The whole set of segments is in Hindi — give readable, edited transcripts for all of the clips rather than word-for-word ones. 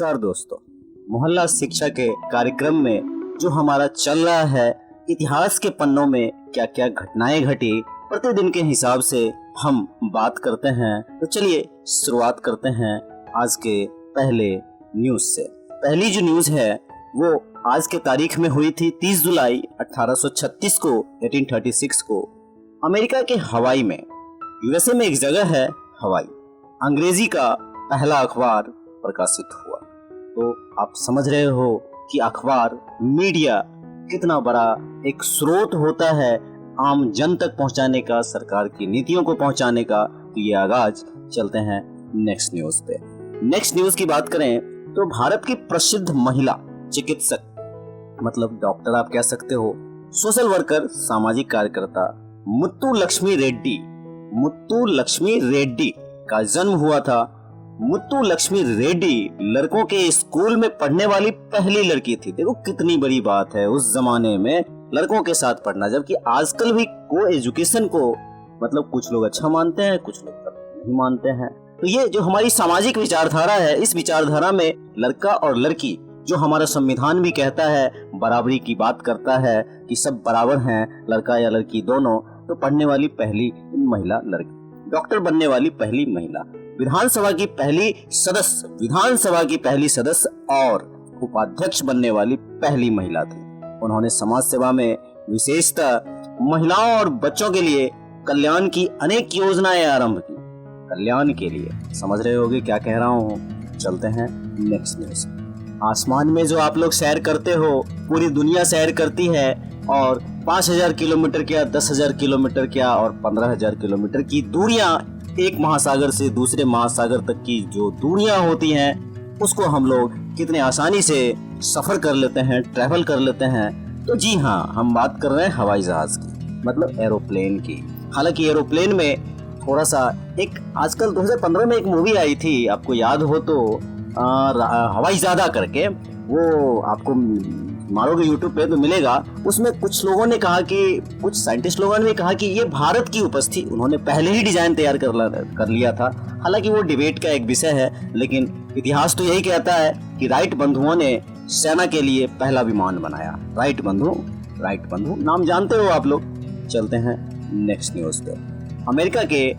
नमस्कार दोस्तों, मोहल्ला शिक्षा के कार्यक्रम में जो हमारा चल रहा है, इतिहास के पन्नों में क्या क्या घटनाएं घटी प्रतिदिन के हिसाब से हम बात करते हैं। तो चलिए शुरुआत करते हैं आज के पहले न्यूज से। पहली जो न्यूज है वो आज के तारीख में हुई थी 30 जुलाई 1836 को 1836 को अमेरिका के हवाई में, यूएसए में एक जगह है हवाई, अंग्रेजी का पहला अखबार प्रकाशित हुआ। तो आप समझ रहे हो कि अखबार मीडिया कितना बड़ा एक स्रोत होता है आम जन तक पहुंचाने का, सरकार की नीतियों को पहुंचाने का। तो ये आगाज चलते हैं नेक्स्ट न्यूज पे। नेक्स्ट न्यूज की बात करें तो भारत की प्रसिद्ध महिला चिकित्सक, मतलब डॉक्टर आप कह सकते हो, सोशल वर्कर, सामाजिक कार्यकर्ता मुत्तु लक्ष्मी रेड्डी का जन्म हुआ था। मुत्तु लक्ष्मी रेड्डी लड़कों के स्कूल में पढ़ने वाली पहली लड़की थी। देखो कितनी बड़ी बात है उस जमाने में लड़कों के साथ पढ़ना, जबकि आजकल भी को एजुकेशन को मतलब कुछ लोग अच्छा मानते हैं, कुछ लोग नहीं मानते हैं। तो ये जो हमारी सामाजिक विचारधारा है, इस विचारधारा में लड़का और लड़की, जो हमारा संविधान भी कहता है, बराबरी की बात करता है कि सब बराबर हैं, लड़का या लड़की दोनों, तो पढ़ने वाली पहली महिला लड़की, डॉक्टर बनने वाली पहली महिला, विधानसभा की पहली सदस्य और उपाध्यक्ष बनने वाली पहली महिला थी। उन्होंने समाज सेवा में विशेषतः महिलाओं और बच्चों के लिए कल्याण की अनेक योजनाएं आरंभ की। कल्याण के लिए समझ रहे होगे क्या कह रहा हूँ। चलते हैं नेक्स्ट न्यूज। आसमान में जो आप लोग सैर करते हो, पूरी दुनिया सैर करती है, और 5000 किलोमीटर क्या, 10,000 किलोमीटर क्या, और 15,000 किलोमीटर की दूरियां, एक महासागर से दूसरे महासागर तक की जो दूरियां होती हैं, उसको हम लोग कितने आसानी से सफर कर लेते हैं, ट्रैवल कर लेते हैं। तो जी हाँ, हम बात कर रहे हैं हवाई जहाज की, मतलब एरोप्लेन की। हालांकि एरोप्लेन में थोड़ा सा एक आजकल 2015 में एक मूवी आई थी, आपको याद हो तो, हवाईजादा करके, वो आपको मारोगे यूट्यूब पे तो मिलेगा। उसमें कुछ लोगों ने कहा कि, कुछ साइंटिस्ट लोगों ने कहा कि ये भारत की उपज थी, उन्होंने पहले ही डिजाइन तैयार कर लिया था। हालांकि वो डिबेट का एक विषय है, लेकिन इतिहास तो यही कहता है कि राइट बंधुओं ने सेना के लिए पहला विमान बनाया। राइट बंधु नाम जानते हो आप लोग। चलते हैं नेक्स्ट न्यूज पे। अमेरिका के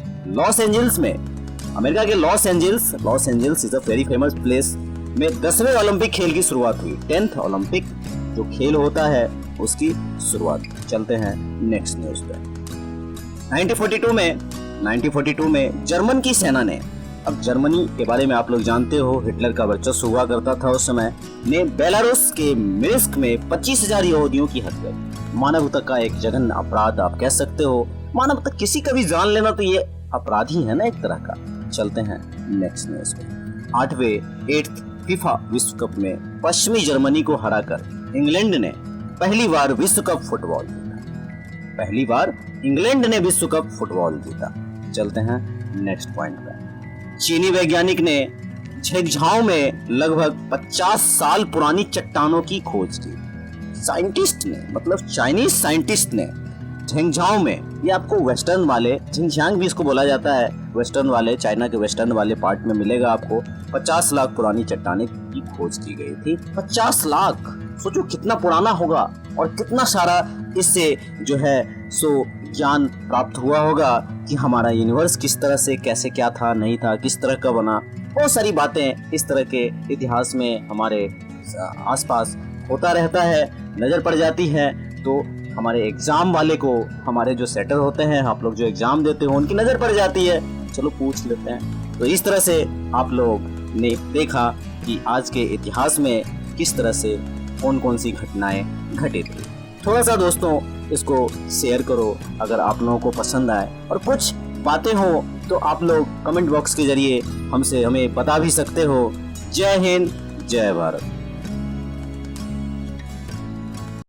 Los Angeles is a very famous place में 10वें ओलंपिक खेल की शुरुआत हुई। 10th ओलंपिक जो खेल होता है उसकी शुरुआत। चलते हैं नेक्स्ट न्यूज पे। 1942 में जर्मन की सेना ने, अब जर्मनी के बारे में आप लोग जानते हो, हिटलर का वर्चस्व हुआ करता था उस समय, ने बेलारूस के मिन्स्क में 25,000 यहूदियों की हत्या की। मानवता का एक जघन्य अपराध आप कह सकते हो। मानवता, किसी का भी जान लेना तो ये अपराध ही है ना एक तरह का। चलते हैं नेक्स्ट न्यूज पे। 8th फीफा विश्व कप में पश्चिमी जर्मनी को हराकर इंग्लैंड ने पहली बार विश्व कप फुटबॉल जीता। चलते हैं नेक्स्ट पॉइंट पे। चीनी वैज्ञानिक ने झेंगझाओ में लगभग 50 साल पुरानी चट्टानों की खोज की। चाइनीज साइंटिस्ट ने झेंगझाओ में, ये आपको वेस्टर्न वाले, झिंगझियांग भी इसको बोला जाता है, वेस्टर्न वाले, चाइना के वेस्टर्न वाले पार्ट में मिलेगा आपको। 50 लाख पुरानी चट्टानें की खोज की गई थी। 50 लाख, सोचो कितना पुराना होगा और कितना सारा इससे जो है सो ज्ञान प्राप्त हुआ होगा कि हमारा यूनिवर्स किस तरह से, कैसे, क्या था, नहीं था, किस तरह का बना। बहुत सारी बातें इस तरह के इतिहास में हमारे आसपास होता रहता है, नजर पड़ जाती है। तो हमारे एग्जाम वाले को, हमारे जो सेटर होते हैं, आप लोग जो एग्जाम देते हो, उनकी नजर पड़ जाती है, चलो पूछ लेते हैं। तो इस तरह से आप लोग ने देखा कि आज के इतिहास में किस तरह से कौन सी घटनाएं घटी थी। थोड़ा सा दोस्तों इसको शेयर करो अगर आप लोगों को पसंद आए, और कुछ बातें हो तो आप लोग कमेंट बॉक्स के जरिए हमें बता भी सकते हो। जय हिंद, जय भारत।